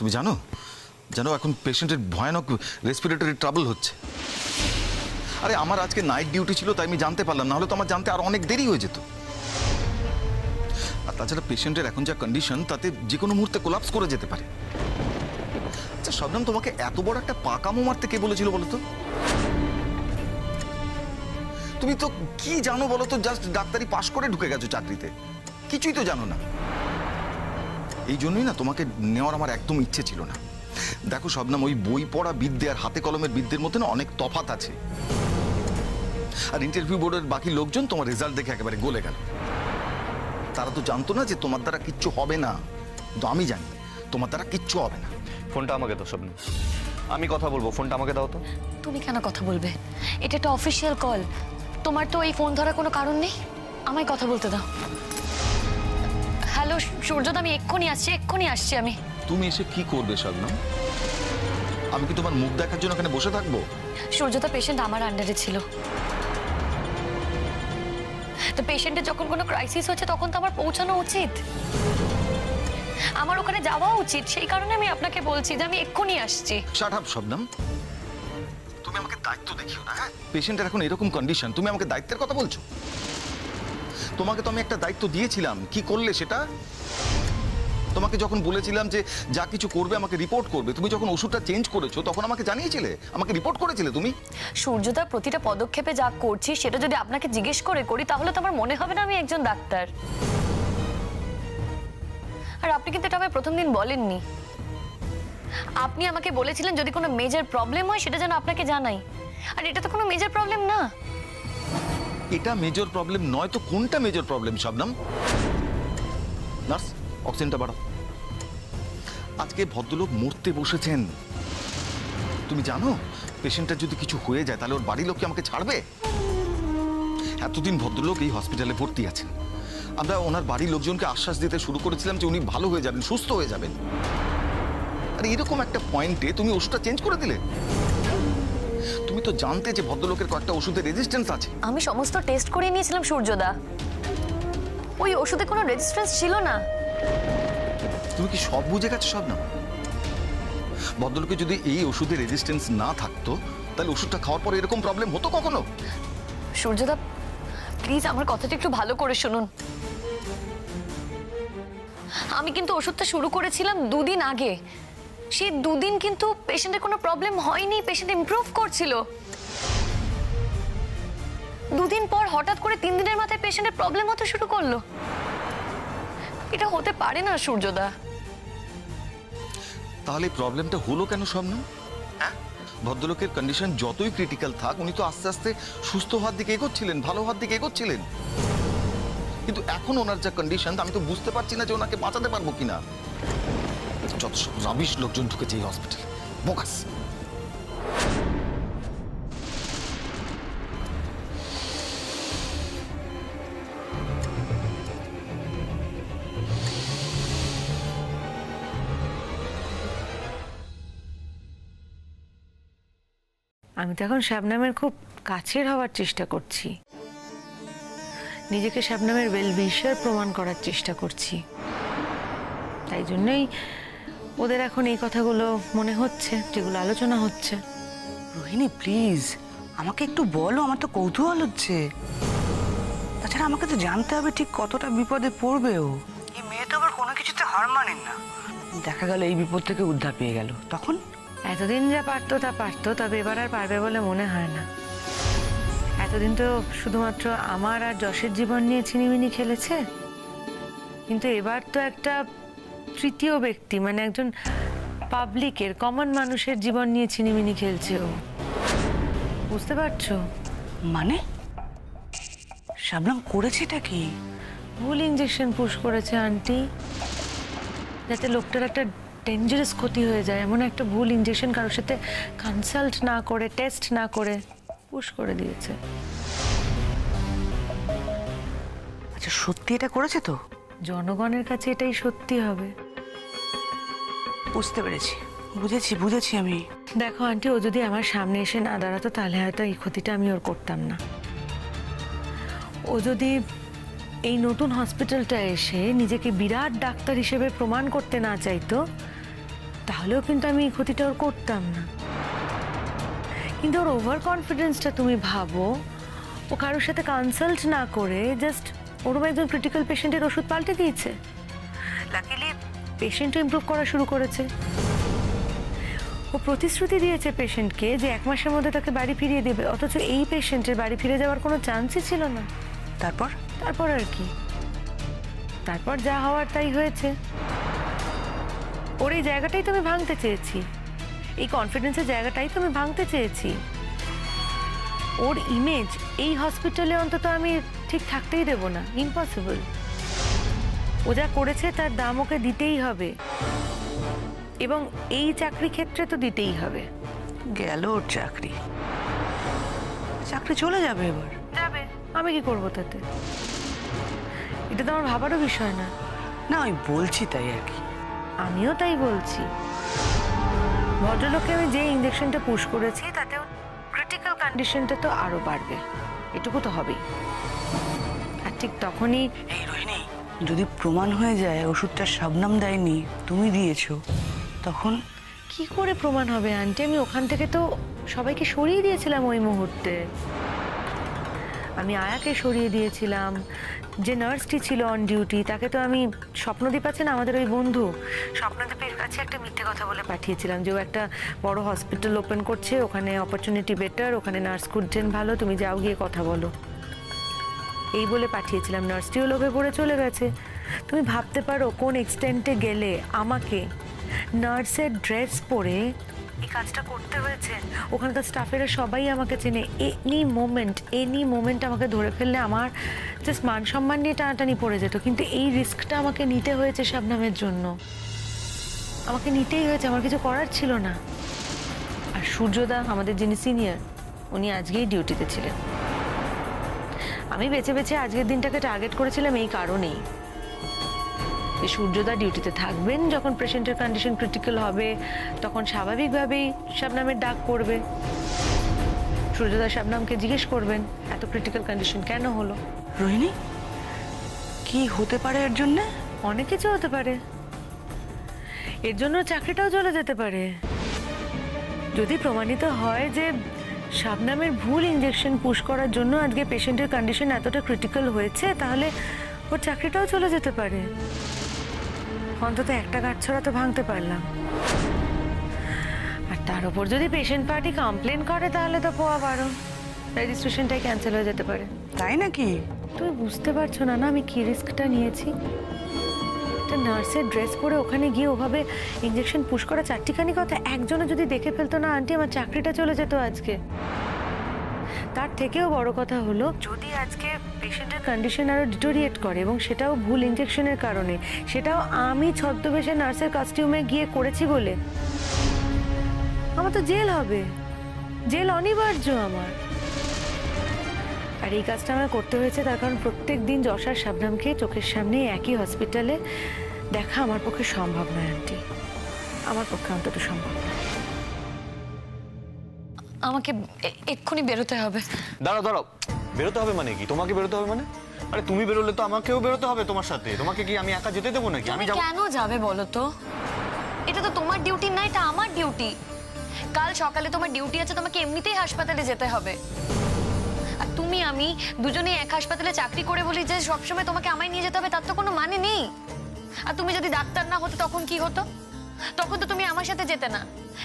তুমি জানো জানো এখন পেশেন্টের ভয়ানক রেসপিরেটরি ট্রাবল হচ্ছে। আরে আমার আজকে নাইট ডিউটি ছিল, তাই আমি জানতে পারলাম, না হলে তো আমার জানতে আর অনেক দেরি হয়ে যেত। আর তাছাড়া পেশেন্টের এখন যা কন্ডিশন, তাতে যে কোনো মুহূর্তে কোলাপস করে যেতে পারে। আচ্ছা শবনম, তোমাকে এত বড় একটা পাকামো মারতে কে বলেছিল বলো তো? তুমি তো কি জানো বলো তো? জাস্ট ডাক্তারি পাশ করে ঢুকে গেছো চাকরিতে, কিছুই তো জানো না। এই জন্যই না তোমাকে নেওয়ার আমার একদম ইচ্ছে ছিল না। দেখো শবনম, ওই বই পড়া বিদ্যে আর হাতে কলমের বিদ্যের মধ্যে না অনেক তফাৎ আছে। আর ইন্টারভিউ বোর্ডের বাকি লোকজন তোমার রেজাল্ট দেখে একেবারে গলে গেল। তারা তো জানতো না যে তোমার দ্বারা কিচ্ছু হবে না, কিন্তু আমি জানি তোমার দ্বারা কিচ্ছু হবে না। ফোনটা আমাকে দাও শবনম, আমি কথা বলবো, ফোনটা আমাকে দাও তো। তুমি কেন কথা বলবে? এটা একটা অফিসিয়াল কল, তোমার তো এই ফোন ধরার কোনো কারণ নেই। আমায় কথা বলতে দাও। হ্যালো সূর্যদা, আমি এক্ষুনি আসছি আমি। তুমি এসে কি করবে শবনম? আমি কি তোমার মুখ দেখার জন্য এখানে বসে থাকবো? সূর্যদা, পেশেন্ট আমার আন্ডারে ছিল, তো পেশেন্টের যখন কোনো ক্রাইসিস হচ্ছে তখন তো আমার পৌঁছানো উচিত, আমার ওখানে যাওয়া উচিত। সেই কারণে আমি আপনাকে বলছি যে আমি এক্ষুনি আসছি। শাট আপ শবনম, তুমি আমাকে দায়িত্ব দেখিও না। হ্যাঁ, পেশেন্টের এখন এরকম কন্ডিশন, তুমি আমাকে দায়িত্বের কথা বলছো? তোমাকে তো আমি একটা দায়িত্ব দিয়েছিলাম, কি করলে সেটা? তোমাকে যখন বলেছিলাম যে যা কিছু করবে আমাকে রিপোর্ট করবে, তুমি যখন ওষুধটা চেঞ্জ করেছো তখন আমাকে জানিয়েছিলে, আমাকে রিপোর্ট করেছিলে তুমি। সূর্যদার প্রতিটা পদক্ষেপে যা করছি সেটা যদি আপনাকে জিজ্ঞেস করে করি তাহলে তো আমার মনে হবে না আমি একজন ডাক্তার। আর আপনি কিন্তু এটা আমায় প্রথম দিন বলেননি। আপনি আমাকে বলেছিলেন যদি কোনো মেজর প্রবলেম হয় সেটা যেন আপনাকে জানাই, আর এটা তো কোনো মেজর প্রবলেম না। এটা মেজর প্রবলেম নয় তো কোনটা মেজর প্রবলেম শবনম? নার্স, অক্সিজেনটা বাড়াও। আজকে ভদ্রলোক মরতে বসেছেন, তুমি জানো পেশেন্টের যদি কিছু হয়ে যায় তাহলে ওর বাড়ির লোক কি আমাকে ছাড়বে? এতদিন ভদ্রলোক এই হসপিটালে ভর্তি আছেন, আমরা ওনার বাড়ির লোকজনকে আশ্বাস দিতে শুরু করেছিলাম যে উনি ভালো হয়ে যাবেন, সুস্থ হয়ে যাবেন। আর এরকম একটা পয়েন্টে তুমি ওষুধটা চেঞ্জ করে দিলে। তুমি তো জানতে যে ভদ্রলোকের কয়েকটা ওষুধের রেজিস্ট্যান্স আছে। আমি সমস্ত টেস্ট করে নিয়েছিলাম সূর্যদা, ওই ওষুধে কোনো রেজিস্ট্যান্স ছিল না। তুমি কি সব বুঝে গেছো সব? না, ভদ্রলোকে যদি এই ওষুধের রেজিস্ট্যান্স না থাকতো তাহলে ওষুধটা খাওয়ার পরে এরকম প্রবলেম হতো কখনো? সূর্যদা প্লিজ আমার কথাটা একটু ভালো করে শুনুন। আমি কিন্তু ওষুধটা শুরু করেছিলাম 2 দিন আগে, সেই 2 দিন কিন্তু পেশেন্টের কোনো প্রবলেম হয়নি, পেশেন্ট ইমপ্রুভ করছিল। 2 দিন পর হঠাৎ করে 3 দিনের মাথায় পেশেন্টের প্রবলেম হতে শুরু করলো। এটা হতে পারে না সূর্যদা। তাহলে প্রবলেমটা হলো কেন শবনম? হ্যাঁ, ভদ্রলোকের কন্ডিশন যতই ক্রিটিক্যাল থাক উনি তো আস্তে আস্তে সুস্থ হওয়ার দিকে এগোচ্ছিলেন, ভালো হওয়ার দিকে এগোচ্ছিলেন। কিন্তু এখন ওনার যা কন্ডিশন, আমি তো বুঝতে পারছি না যে ওনাকে বাঁচাতে পারবো কিনা। যত সব রাবিশ লোকজন ঢুকেছে এই হসপিটালে, বোকাস। আমি তো এখন শবনমের খুব কাছের হওয়ার চেষ্টা করছি, নিজেকে শবনমের ওয়েল উইশার প্রমাণ করার চেষ্টা করছি। তাই জন্যই ওদের এখন এই কথাগুলো মনে হচ্ছে, যেগুলো আলোচনা হচ্ছে। রোহিণী প্লিজ আমাকে একটু বলো, আমার তো কৌতূহল হচ্ছে। তাছাড়া আমাকে তো জানতে হবে ঠিক কতটা বিপদে পড়বে ও। এই মেয়ে তো আবার কোনো কিছুতে হার মানেন না। দেখা গেল এই বিপদ থেকে উদ্ধার পেয়ে গেল, তখন? এতদিন যা পারতো তা পারতো, তবে এবার আর পারবে বলে মনে হয় না। এতদিন তো শুধুমাত্র আমার আর যশের জীবন নিয়ে ছিনিমিনি খেলেছে, কিন্তু এবার তো একটা তৃতীয় ব্যক্তি, মানে একজন পাবলিকের, কমন মানুষের জীবন নিয়ে ছিনিমিনি খেলছে ও। বুঝতে পারছো? মানে শবনম করেছেটা কি? ভুল ইঞ্জেকশন পুশ করেছে আন্টি, যাতে লোকটার একটা ডেঞ্জারাস ক্ষতি হয়ে যায়। এমন একটা ভুল ইঞ্জেকশন কারোর সাথে কনসাল্ট না করে, টেস্ট না করে পুশ করে দিয়েছে। আচ্ছা সত্যি এটা করেছে তো? জনগণের কাছে এটাই সত্যি হবে। বুঝতে পেরেছি, বুঝেছি আমি। দেখো আন্টি, ও যদি আমার সামনে এসে না দাঁড়াতো তাহলে হয়তো এই ক্ষতিটা আমি ওর করতাম না। ও যদি এই নতুন হসপিটালটা এসে নিজেকে বিরাট ডাক্তার হিসেবে প্রমাণ করতে না চাইতো তাহলেও কিন্তু আমি এই ক্ষতিটা ওর করতাম না। কিন্তু ওর ওভার কনফিডেন্সটা তুমি ভাবো, ও কারোর সাথে কনসাল্ট না করে জাস্ট ওরম একজন ক্রিটিক্যাল পেশেন্টের ওষুধ পাল্টে দিয়েছে। লাকিলি পেশেন্টও ইমপ্রুভ করা শুরু করেছে। ও প্রতিশ্রুতি দিয়েছে পেশেন্টকে যে 1 মাসের মধ্যে তাকে বাড়ি ফিরিয়ে দেবে, অথচ এই পেশেন্টের বাড়ি ফিরে যাওয়ার কোনো চান্সই ছিল না। তারপর আর কি, তারপর যা হওয়ার তাই হয়েছে। ওর এই জায়গাটাই তো আমি ভাঙতে চেয়েছি, এই কনফিডেন্সের জায়গাটাই তো আমি ভাঙতে চেয়েছি। ওর ইমেজ এই হসপিটালে অন্তত আমি ঠিক থাকতেই দেব না, ইম্পসিবল। ও যা করেছে তার দাম ওকে দিতেই হবে, এবং এই চাকরি ক্ষেত্রে তো দিতেই হবে। গেল ওর চাকরি, চাকরি চলে যাবে এবার। যাবে, আমি কি করবো তাতে? এটা তো আমার ভাবারও বিষয় না। না আমি বলছি তাই আর কি। আমিও তাই বলছি। ভদ্রলোককে আমি যে ইঞ্জেকশনটা পুশ করেছি তাতেও ক্রিটিক্যাল কন্ডিশনটা তো আরো বাড়বে, এটুকু তো হবেই। আর ঠিক তখনই এই রোহিণী, যদি প্রমাণ হয়ে যায় ওষুধটা শবনম দেয়নি, তুমি দিয়েছো, তখন কি করে প্রমাণ হবে আন্টি? আমি ওখান থেকে তো সবাইকে সরিয়ে দিয়েছিলাম ওই মুহূর্তে। আমি আয়াকে সরিয়ে দিয়েছিলাম, যে নার্সটি ছিল অন ডিউটি তাকে তো আমি, স্বপ্নদীপ আছে না আমাদের ওই বন্ধু, স্বপ্নদীপের কাছে একটা মিথ্যে কথা বলে পাঠিয়েছিলাম যে ও একটা বড় হসপিটাল ওপেন করছে, ওখানে অপরচুনিটি বেটার, ওখানে নার্স খুঁজছেন ভালো, তুমি যাও গিয়ে কথা বলো, এই বলে পাঠিয়েছিলাম। নার্সটিও লোভে পড়ে চলে গেছে। তুমি ভাবতে পারো কোন এক্সটেন্টে গেলে আমাকে নার্সের ড্রেস পরে এই কাজটা করতে হয়েছে। ওখানকার স্টাফেরা সবাই আমাকে চেনে। এনি মোমেন্ট আমাকে ধরে ফেললে আমার জাস্ট মান সম্মান নিয়ে টানাটানি পড়ে যেত, কিন্তু এই রিস্কটা আমাকে নিতে হয়েছে শবনমের জন্য, আমাকে নিতেই হয়েছে, আমার কিছু করার ছিল না। আর সূর্যদা আমাদের যিনি সিনিয়র, উনি আজকেই ডিউটিতে ছিলেন। আমি বেছে বেছে আজকের দিনটাকে টার্গেট করেছিলাম এই কারণেই, যে সূর্যদা ডিউটিতে থাকবেন, যখন পেশেন্টের কন্ডিশন ক্রিটিক্যাল হবে তখন স্বাভাবিকভাবেই শবনমের ডাক পড়বে। সূর্যদা শবনমকে জিজ্ঞেস করবেন এত ক্রিটিক্যাল কন্ডিশন কেন হলো। রোহিণী, কি হতে পারে এর জন্যে? অনেক কিছু হতে পারে, এর জন্য চাকরিটাও চলে যেতে পারে। যদি প্রমাণিত হয় যে শবনমের ভুল ইনজেকশন পুশ করার জন্য আজকে পেশেন্টের কন্ডিশন এতটা ক্রিটিক্যাল হয়েছে, তাহলে ওর চাকরিটাও চলে যেতে পারে। অন্তত একটা গাঁটছড়া তো ভাঙতে পারলাম। আর তার উপর যদি পেশেন্ট পার্টি কমপ্লেন করে তাহলে তো পোয়া 12, রেজিস্ট্রেশনটাই ক্যান্সেল হয়ে যেতে পারে। তাই নাকি? তুমি বুঝতে পারছো না আমি কি রিস্কটা নিয়েছি? একটা নার্সের ড্রেস পরে ওখানে গিয়ে ওভাবে ইঞ্জেকশন পুশ করা চারটিখানি কথা একজনে যদি দেখে ফেলতো না আন্টি, আমার চাকরিটা চলে যেত আজকে। তার থেকেও বড় কথা হলো, যদি আজকে পেশেন্টের কন্ডিশন আরো ডিটোরিয়েট করে এবং সেটাও ভুল ইনজেকশনের কারণে, সেটাও আমি ছদ্মবেশে নার্সের কস্টিউমে গিয়ে করেছি বলে, আমার তো জেল হবে, জেল অনিবার্য আমার। আর এই কাজটা আমার করতে হয়েছে তার কারণ প্রত্যেক দিন যশ আর শবনমকে চোখের সামনে একই হসপিটালে দেখা আমার পক্ষে সম্ভব নয় আন্টি, আমার পক্ষে অন্তত সম্ভব নয়। আমাকে এক্ষুনি বেরোতে হবে। দাঁড়াও দাঁড়াও, বেরোতে হবে মানে কি? তোমাকে বেরোতে হবে মানে? আরে তুমি বেরোলে তো আমাকেও বেরোতে হবে তোমার সাথে। তোমাকে কি আমি একা যেতে দেবো নাকি? আমি তুমি কেন যাবে বলো তো? এটা তো তোমার ডিউটি না, এটা আমার ডিউটি। কাল সকালে তোমার ডিউটি আছে, তোমাকে এমনিতেই হাসপাতালে যেতে হবে। আর তুমি আমি দুজনেই এক হাসপাতালে চাকরি করে বলি যে সবসময় তোমাকে আমায় নিয়ে যেতে হবে, তার তো কোনো মানে নেই। আর তুমি যদি ডাক্তার না হতো তখন কি হতো? তখন তো তুমি আমার সাথে যেতে না।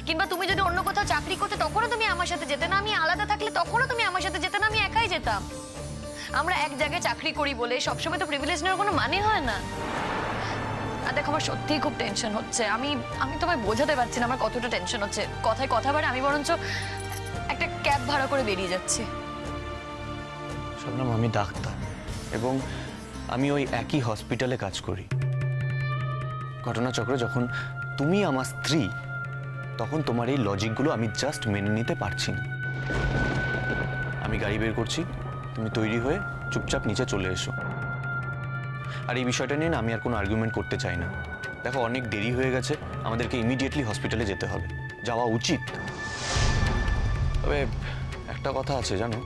কিংবা তুমি যদি অন্য কোথাও চাকরি করতে তখনও তুমি আমার সাথে যেতে না। আমি আলাদা থাকলে তখনও তুমি আমার সাথে যেতে না, আমি একাই যেতাম। আমরা এক জায়গায় চাকরি করি বলে সবসময় তো প্রিভিলেজ নেওয়ার কোনো মানে হয় না। আর দেখো, আমার সত্যিই খুব টেনশন হচ্ছে। আমি তোমায় বোঝাতে পারছি না আমার কতটা টেনশন হচ্ছে। কথায় কথা বাড়ে, আমি বরঞ্চ একটা ক্যাব ভাড়া করে বেরিয়ে যাচ্ছি। শবনম, আমি ডাক্তার এবং আমি ওই একই হসপিটালে কাজ করি। ঘটনাচক্রে যখন তুমি আমার স্ত্রী, তখন তোমার এই লজিকগুলো আমি জাস্ট মেনে নিতে পারছি না। আমি গাড়ি বের করছি, তুমি তৈরি হয়ে চুপচাপ নিচে চলে এসো। আর এই বিষয়টা নিয়ে না আমি আর কোনো আর্গুমেন্ট করতে চাই না। দেখো, অনেক দেরি হয়ে গেছে, আমাদেরকে ইমিডিয়েটলি হসপিটালে যেতে হবে, যাওয়া উচিত। তবে একটা কথা আছে জানো,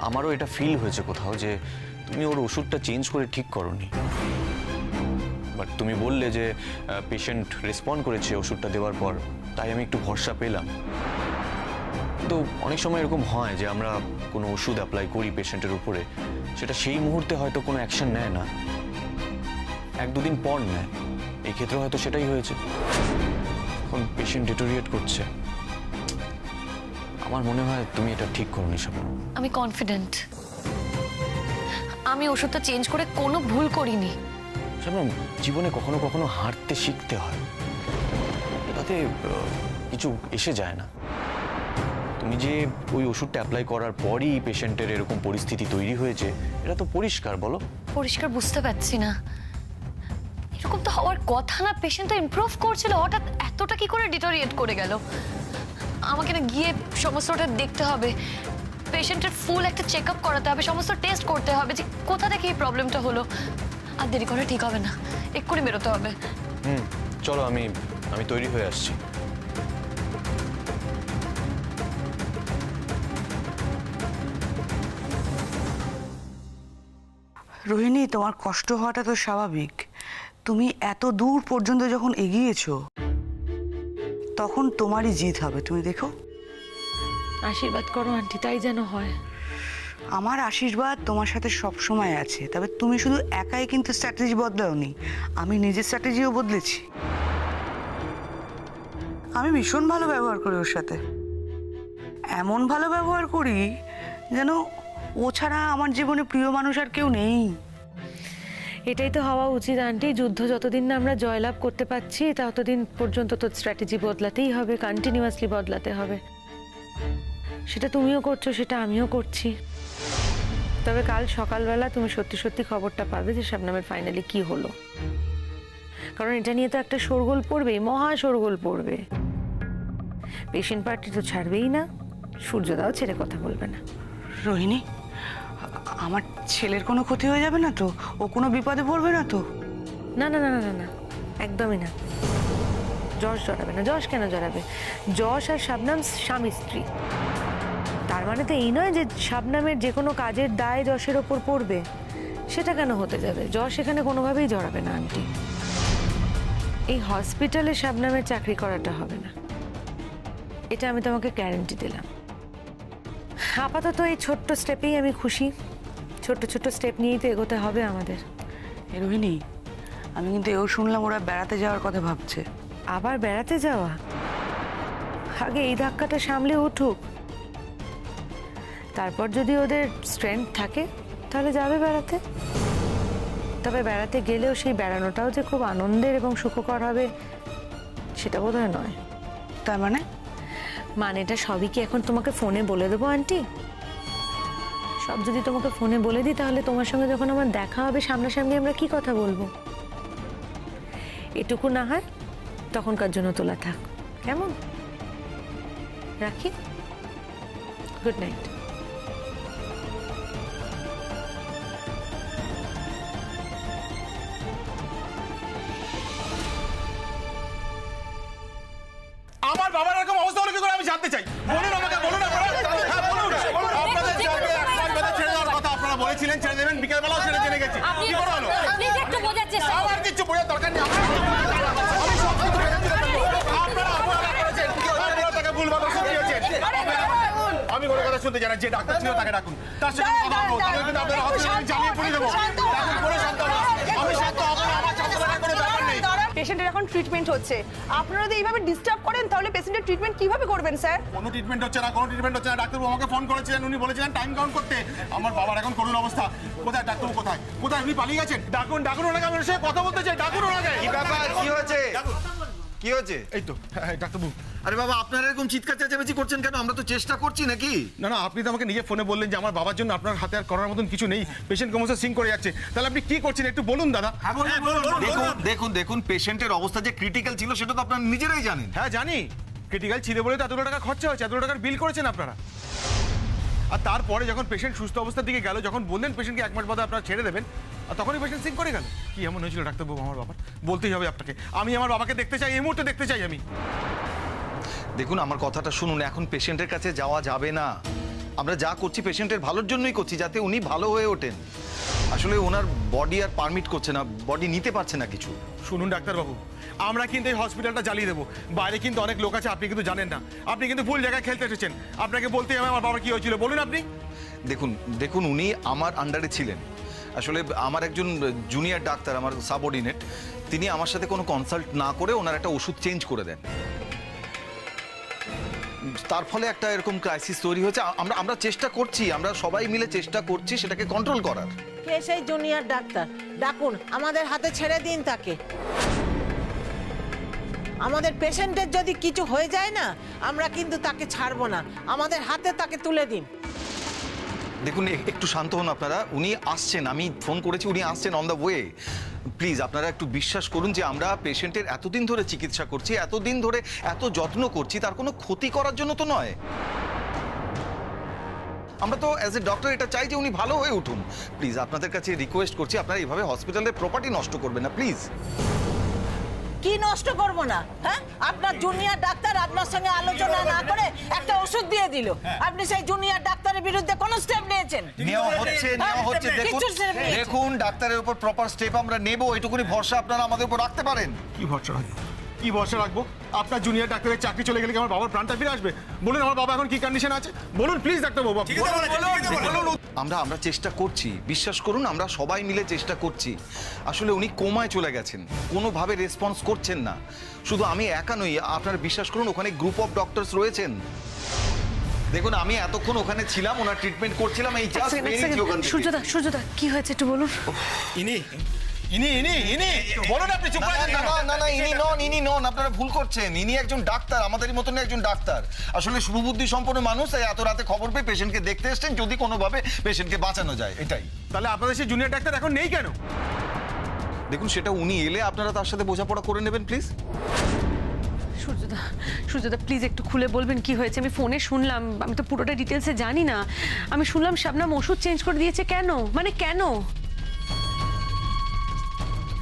আমারও এটা ফিল হয়েছে কোথাও যে তুমি ওর ওষুধটা চেঞ্জ করে ঠিক করোনি। বাট তুমি বললে যে পেশেন্ট রেসপন্ড করেছে ওষুধটা দেওয়ার পর, তাই আমি একটু ভরসা পেলাম। তো অনেক সময় এরকম হয় যে আমরা কোনো ওষুধ অ্যাপ্লাই করি পেশেন্টের উপরে, সেটা সেই মুহূর্তে হয়তো কোনো অ্যাকশন নেয় না, 1-2 দিন পর নেয়। এই ক্ষেত্রে হয়তো সেটাই হয়েছে। এখন পেশেন্ট ডিটোরিয়েট করছে, আমার মনে হয় তুমি এটা ঠিক করোনি শবনম। আমি কনফিডেন্ট আমি ওষুধটা চেঞ্জ করে কোনো ভুল করিনি। শবনম, জীবনে কখনো কখনো হারতে শিখতে হয়, তাতে কিছু এসে যায় না। তুমি যে ওই ওষুধটা অ্যাপ্লাই করার পরই পেশেন্টের এরকম পরিস্থিতি তৈরি হয়েছে, এটা তো পরিষ্কার, বলো। পরিষ্কার বুঝতে পারছি না, এরকম তো হওয়ার কথা না। পেশেন্ট তো ইমপ্রুভ করছিল, হঠাৎ এতটা কি করে ডিটোরিয়েট করে গেল? আমাকে না গিয়ে সমস্তটা দেখতে হবে, পেশেন্টের ফুল একটা চেক আপ করাতে হবে, সমস্ত টেস্ট করতে হবে যে কোথা থেকে এই প্রবলেমটা হলো। আর দেরি করে ঠিক হবে না, এক্ষুনি বেরোতে হবে। চলো, আমি তৈরি হয়ে আসছি। রোহিণী, তোমার কষ্ট হওয়াটা তো স্বাভাবিক। তুমি এত দূর পর্যন্ত যখন এগিয়েছো, তখন তোমারই জিত হবে, তুমি দেখো। আশীর্বাদ করো আন্টি, তাই যেন হয়। আমার আশীর্বাদ তোমার সাথে সব সময় আছে, তবে তুমি শুধু একাই কিন্তু স্ট্র্যাটেজি বদলাওনি, আমি নিজের স্ট্র্যাটেজিও বদলেছি। আমি ভীষণ ভালো ব্যবহার করি ওর সাথে, এমন ভালো ব্যবহার করি যেন ও ছাড়া আমার জীবনে প্রিয় মানুষ আর কেউ নেই। এটাই তো হওয়া উচিত আন্টি। যুদ্ধ যতদিন না আমরা জয়লাভ করতে পারছি, ততদিন পর্যন্ত তো স্ট্র্যাটেজি বদলাতেই হবে, কন্টিনিউয়াসলি বদলাতে হবে। সেটা তুমিও করছো, সেটা আমিও করছি। তবে কাল সকালবেলা তুমি সত্যি সত্যি খবরটা পাবে যে শবনমের ফাইনালি কি হলো, কারণ এটা নিয়ে তো একটা শোরগোল পড়বেই, মহা শোরগোল পড়বে। পেশেন্ট পার্টি তো ছাড়বেই না, সূর্যদাও ছেড়ে কথা বলবে না। রোহিণী, আমার ছেলের কোনো ক্ষতি হয়ে যাবে না তো? ও কোনো বিপদে পড়বে না তো? না না না না না, একদমই না। যশ জড়াবে না। যশ কেন জড়াবে? যশ আর শবনম স্বামী স্ত্রী, তার মানে তো এই নয় যে শবনমের যে কোনো কাজের দায় যশের ওপর পড়বে। সেটা কেন হতে যাবে? যশ এখানে কোনোভাবেই জড়াবে না আন্টি। এই হসপিটালে শবনমের চাকরি করাটা হবে না, এটা আমি তোমাকে গ্যারান্টি দিলাম। আপাতত এই ছোট্ট স্টেপেই আমি খুশি। ছোট্ট ছোট্ট স্টেপ নিয়েই তো এগোতে হবে আমাদের। রোহিণী, আমি কিন্তু এও শুনলাম ওরা বেড়াতে যাওয়ার কথা ভাবছে। আবার বেড়াতে যাওয়া? আগে এই ধাক্কাটা সামলে উঠুক, তারপর যদি ওদের স্ট্রেংথ থাকে তাহলে যাবে বেড়াতে। তবে বেড়াতে গেলেও সেই বেড়ানোটাও যে খুব আনন্দের এবং সুখকর হবে সেটা বোধহয় নয়। তার মানে? মানেটা সবই কি এখন তোমাকে ফোনে বলে দেবো আন্টি? সব যদি তোমাকে ফোনে বলে দিই, তাহলে তোমার সঙ্গে যখন আমার দেখা হবে সামনাসামনি, আমরা কি কথা বলবো? এটুকু না হয় তখনকার জন্য তোলা থাক, কেমন? রাখি। Good night. আমার বাবার এরকম অবস্থা হলো কি করে আমি জানতে চাই। বলুন আমাকে, বলুন আপনারা। হ্যাঁ বলুন। আপনাদের জায়গায় এক বেলা ছেড়ে দেওয়ার কথা আপনারা বলেছিলেন, ছেড়ে দেবেন, বিকেল বেলাও ছেড়ে জেনে গেছি। কি করে হলো? প্লিজ একটু বোঝার চেষ্টা করুন। আমার কিছু বোঝার দরকার নেই। আমি সব কিছু বোঝাচ্ছি আপনারা অবহেলা করেছেন, আপনারা তাকে ভুলভাল ওষুধ দিয়েছেন। আমি কোনো কথা শুনতে চাই না, যে ডাক্তার ছিল তাকে ডাকুন, তার সাথে কথা বলবো। তাহলে কিন্তু আপনারা হসপিটালে জানিয়ে পড়ে দেবো। ডাকুন, কোনো শান্ত হবো না। আমি শান্ত হবো না, আমার শান্ত হওয়ার কোনো দরকার নেই। পেশেন্টের এখন ট্রিটমেন্ট হচ্ছে, আপনারা যদি এইভাবে ডিস্টার্ব করেন তাহলে পেশেন্টের ট্রিটমেন্ট কিভাবে করবেন স্যার? কোনো ট্রিটমেন্ট হচ্ছে না, কোনো ট্রিটমেন্ট হচ্ছে না। ডাক্তারবাবু আমাকে ফোন করেছিলেন, উনি বলেছিলেন টাইম কাউন্ট করতে। আমার বাবার এখন করুণ অবস্থা। কোথায় ডাক্তারবাবু? কোথায় কোথায়? উনি পালিয়ে গেছেন। ডাকুন, ডাকুন ওনাকে, আমি ওনার সাথে কথা বলতে চাই। ডাকুন ওনাকে। কি ব্যাপার? কি হয়েছে? কি হয়েছে? এই তো ডাক্তারবাবু। আরে বাবা, আপনারা এরকম চিৎকার চেঁচামেচি করছেন কেন? আমরা তো চেষ্টা করছি নাকি? না না, আপনি তো আমাকে নিজে ফোনে বললেন যে আমার বাবার জন্য আপনার হাতে আর করার মতন কিছু নেই, পেশেন্ট ক্রমশ সিং করে যাচ্ছে। তাহলে আপনি কি করছেন একটু বলুন দাদা। দেখুন দেখুন, পেশেন্টের অবস্থা যে ক্রিটিক্যাল ছিল সেটা তো আপনারা নিজেরাই জানেন। হ্যাঁ জানি, ক্রিটিক্যাল ছিল বলে তো এতগুলো টাকা খরচা হয়েছে, এতগুলো টাকার বিল করেছেন আপনারা। আর তারপরে যখন পেশেন্ট সুস্থ অবস্থার দিকে গেল, যখন বললেন পেশেন্টকে 1 মাস বাদে আপনারা ছেড়ে দেবেন, আর তখনই পেশেন্ট সিং করে গেল। কি এমন হয়েছিল ডাক্তারবাবু আমার বাবার? বলতেই হবে আপনাকে। আমি আমার বাবাকে দেখতে চাই, এই মুহূর্তে দেখতে চাই আমি। দেখুন, আমার কথাটা শুনুন, এখন পেশেন্টের কাছে যাওয়া যাবে না। আমরা যা করছি পেশেন্টের ভালোর জন্যই করছি, যাতে উনি ভালো হয়ে ওঠেন। আর আসলে ওনার বডি আর পারমিট করছে না, বডি নিতে পারছে না কিছু। শুনুন ডাক্তারবাবু, আমরা কিন্তু এই হসপিটালটা জ্বালিয়ে দেবো। বাইরে কিন্তু অনেক লোক আছে, আপনি কিন্তু জানেন না। আপনি কিন্তু ভুল জায়গায় খেলতে এসেছেন। আপনাকে বলতে হবে আমার বাবার কি হয়েছিল, বলুন আপনি। দেখুন উনি আমার আন্ডারে ছিলেন। আসলে আমার একজন জুনিয়র ডাক্তার, আমার সাবঅর্ডিনেট, তিনি আমার সাথে কোনো কনসাল্ট না করে ওনার একটা ওষুধ চেঞ্জ করে দেন। তার ফলে একটা এরকম ক্রাইসিস তৈরি হয়েছে। আমরা চেষ্টা করছি, আমরা সবাই মিলে চেষ্টা করছি সেটাকে কন্ট্রোল করার। কে সেই জুনিয়র ডাক্তার? ডাকুন, আমাদের হাতে ছেড়ে দিন তাকে। আমাদের পেশেন্টের যদি কিছু হয়ে যায় না, আমরা কিন্তু তাকে ছাড়বো না। আমাদের হাতে তাকে তুলে দিন। দেখুন একটু শান্ত হন আপনারা, উনি আসছেন, আমি ফোন করেছি, উনি আসছেন অন দ্য ওয়ে। প্লিজ আপনারা একটু বিশ্বাস করুন যে আমরা পেশেন্টের এতদিন ধরে চিকিৎসা করছি, এতদিন ধরে এত যত্ন করছি, তার কোনো ক্ষতি করার জন্য তো নয়। আমরা তো অ্যাজ এ ডক্টর এটা চাই যে উনি ভালো হয়ে উঠুন। প্লিজ আপনাদের কাছে রিকোয়েস্ট করছি, আপনারা এইভাবে হসপিটালের প্রপার্টি নষ্ট করবেন না প্লিজ। কি নষ্ট করব না? হ্যাঁ, আপনার জুনিয়র ডাক্তার আপনার সঙ্গে আলোচনা না করে একটা ওষুধ দিয়ে দিল। আপনি সেই জুনিয়র ডাক্তারের বিরুদ্ধে কোন স্টেপ নিয়েছেন? নেওয়া হচ্ছে। দেখুন ডাক্তারের উপর প্রপার স্টেপ আমরা নেব, এটুকুনি ভরসা আপনারা আমাদের উপর রাখতে পারেন। কি ভরসা রাখবো? আপনার জুনিয়র ডাক্তারের চাকরি চলে গেলে কি আমার বাবার প্রাণটা ফিরে আসবে? বলুন আমার বাবা এখন কি কন্ডিশন আছে বলুন প্লিজ ডাক্তারবাবু। আমরা চেষ্টা করছি, বিশ্বাস করুন আমরা সবাই মিলে চেষ্টা করছি। আসলে উনি কোমায় চলে গেছেন, কোনোভাবে রেসপন্স করছেন না। শুধু আমি একা নই, আপনারা বিশ্বাস করুন ওখানে গ্রুপ অফ ডক্টরস রয়েছেন। দেখুন আমি এতক্ষণ ওখানে ছিলাম, ওনার ট্রিটমেন্ট করছিলাম। এই জাস্ট সূর্যদা কি হয়েছে একটু বলুন। বলুন আপনি চুপ করে যান। না ইনি নন, আপনারা ভুল করছেন। ইনি একজন ডাক্তার, আমাদেরই মতন একজন ডাক্তার। আসলে শুভবুদ্ধি সম্পন্ন মানুষ, তাই এত রাতে খবর পেয়ে পেশেন্টকে দেখতে এসেছেন, যদি কোনোভাবে পেশেন্টকে বাঁচানো যায়, এটাই। তাহলে আপনাদের সেই জুনিয়র ডাক্তার এখন নেই কেন? দেখুন সেটা উনি এলে আপনারা তার সাথে বোঝাপড়া করে নেবেন প্লিজ। সূর্যদা প্লিজ একটু খুলে বলবেন কি হয়েছে? আমি ফোনে শুনলাম, আমি তো পুরোটা ডিটেলসে জানি না। আমি শুনলাম শাবনাম ওষুধ চেঞ্জ করে দিয়েছে। কেন? মানে কেন?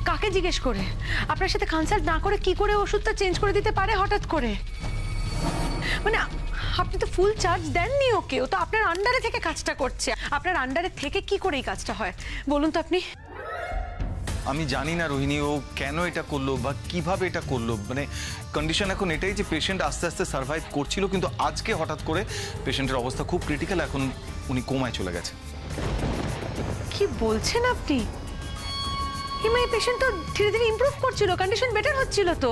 কাকে জিজ্ঞেস করে? আপনার সাথে কনসাল্ট না করে কি করে ওষুধটা চেঞ্জ করে দিতে পারে হঠাৎ করে? মানে আপনি তো ফুল চার্জ দেননি ওকে, ও তো আপনার আন্ডারে থেকে কাজটা করছে। আপনার আন্ডারে থেকে কি করে এই কাজটা হয় বলুন তো আপনি? আমি জানি না রোহিণী ও কেন এটা করলো বা কিভাবে এটা করলো। মানে কন্ডিশন এখন এটাই যে পেশেন্ট আস্তে আস্তে সার্ভাইভ করছিল, কিন্তু আজকে হঠাৎ করে পেশেন্টের অবস্থা খুব ক্রিটিক্যাল, এখন উনি কোমায় চলে গেছে। কি বলছেন আপনি? এই পেশেন্ট তো ধীরে ধীরে ইমপ্রুভ করছিল, কন্ডিশন বেটার হচ্ছিল তো।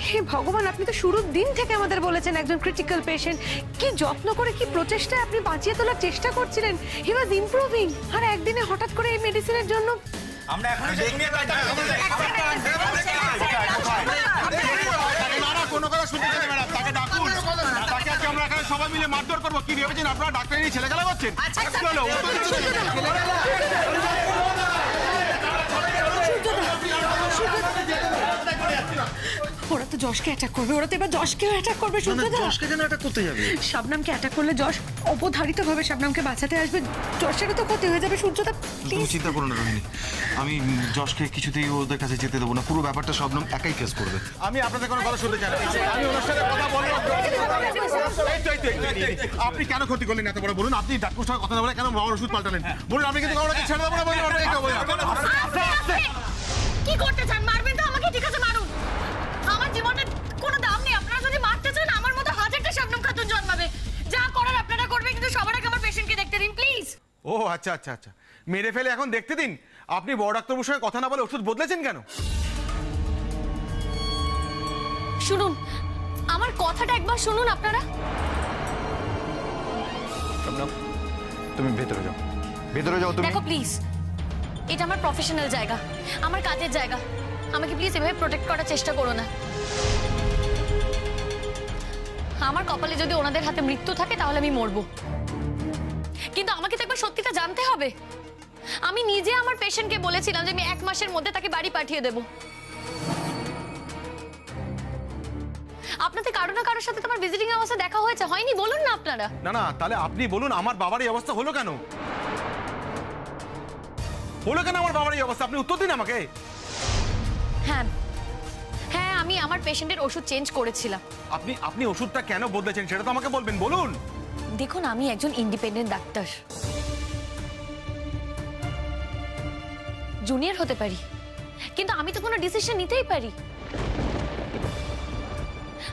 হে ভগবান, আপনি তো শুরুর দিন থেকে আমাদের বলেছেন একজন ক্রিটিক্যাল পেশেন্ট। কি যত্ন করে, কি প্রচেষ্টায় আপনি বাঁচিয়ে তোলার চেষ্টা করছিলেন। হি ওয়াজ ইমপ্রুভিং, আর একদিনে হঠাৎ করে এই মেডিসিনের জন্য আমরা এখন কোনো কথা শুনতে চাই না ম্যাডাম, তাকে ডাকুন। তাকে আজকে আমরা এখানে সবাই মিলে মারধর করবো। কি ভেবেছেন আপনারা ডাক্তারের ছেলে খেলা করছেন? ওরা তো যশকে অ্যাটাক করবে, ওরা তো এবার যশকেও অ্যাটাক করবে। যশকে কেন অ্যাটাক করতে যাবে? শাবনামকে অ্যাটাক করলে যশ অবধারিতভাবে শাবনামকে বাঁচাতে আসবে। যশেরও তো ক্ষতি হয়ে যাবে। সূর্যদা তুমি চিন্তা করো না রোহিণী, আমি যশকে কিছুতেই ওদের কাছে যেতে দেবো না। পুরো ব্যাপারটা শবনম একাই কেস করবে। আমি আপনাদের কোনো কথা শুনতে চাই না। আমি ওনার সাথে কথা বলবো। আপনি কেন ক্ষতি করলেন এত বড়? বলুন আপনি ডাক্তার সাথে কথা না বলে কেন বাবার ওষুধ পাল্টালেন? বলুন আপনি কিন্তু কাউকে ছেড়ে দেবো না। কি করতে চান? মারবেন তো আমাকে, ঠিক আছে মারুন। আমার জীবনের কোনো দাম নেই। আপনারা যদি মারতে চান আমার মতো হাজারটা শাবনম খাতুন জন্মাবে। যা করার আপনারা করবেন, কিন্তু সবার আগে আমার পেশেন্টকে দেখতে দিন প্লিজ। ও আচ্ছা আচ্ছা আচ্ছা, মেরে ফেলে এখন দেখতে দিন। আপনি বড় ডাক্তারবাবুর সঙ্গে কথা না বলে ওষুধ বদলেছেন কেন? শুনুন আমার কথাটা একবার শুনুন আপনারা। তুমি ভেতরে যাও, ভেতরে যাও তুমি। দেখো প্লিজ, এটা আমার প্রফেশনাল জায়গা, আমার কাজের জায়গা। আমাকে প্লিজ এভাবে প্রোটেক্ট করার চেষ্টা করো না। আমার কপালে যদি ওনাদের হাতে মৃত্যু থাকে তাহলে আমি মরবো, কিন্তু আমাকে তো একবার সত্যিটা জানতে হবে। আমি নিজে আমার পেশেন্টকে বলেছিলাম যে আমি 1 মাসের মধ্যে তাকে বাড়ি পাঠিয়ে দেব। আপনাদের কারো না কারোর সাথে তোমার ভিজিটিং অবস্থা দেখা হয়েছে, হয়নি? বলুন না আপনারা। না না, তাহলে আপনি বলুন আমার বাবার এই অবস্থা হলো কেন? হলো কেন আমার বাবার এই অবস্থা? আপনি উত্তর দিন আমাকে। হ্যাঁ হ্যাঁ, আমি আমার পেশেন্টের ওষুধ চেঞ্জ করেছিলাম। আপনি ওষুধটা কেন বদলেছেন সেটা তো আমাকে বলবেন। বলুন। দেখুন, আমি একজন ইন্ডিপেন্ডেন্ট ডাক্তার, জুনিয়র হতে পারি, কিন্তু আমি তো কোনো ডিসিশন নিতেই পারি।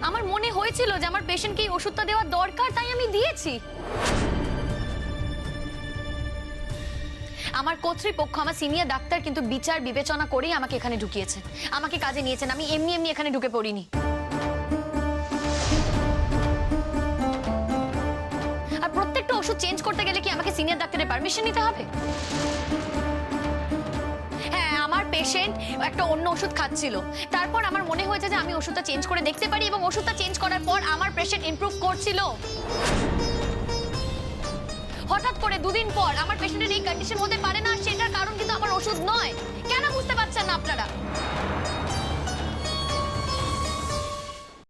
আমার মনে হয়েছিল যে আমার পেশেন্টকে এই ওষুধটা দেওয়া দরকার, তাই আমি দিয়েছি। আমার কর্তৃপক্ষ, আমার সিনিয়র ডাক্তার কিন্তু বিচার বিবেচনা করেই আমাকে এখানে ঢুকিয়েছে, আমাকে কাজে নিয়েছেন। আমি এমনি এমনি এখানে ঢুকে পড়িনি। আর প্রত্যেকটা ওষুধ চেঞ্জ করতে গেলে কি আমাকে সিনিয়র ডাক্তারের পারমিশন নিতে হবে? হ্যাঁ, আমার পেশেন্ট একটা অন্য ওষুধ খাচ্ছিল, তারপর আমার মনে হয়েছে যে আমি ওষুধটা চেঞ্জ করে দেখতে পারি, এবং ওষুধটা চেঞ্জ করার পর আমার পেশেন্ট ইমপ্রুভ করছিল। হঠাৎ করে 2 দিন পর আমার পেশেন্টের এই কন্ডিশন হতে পারে না, সেটার কারণ কিন্তু আমার ওষুধ নয়। কেন বুঝতে পারছেন না আপনারা?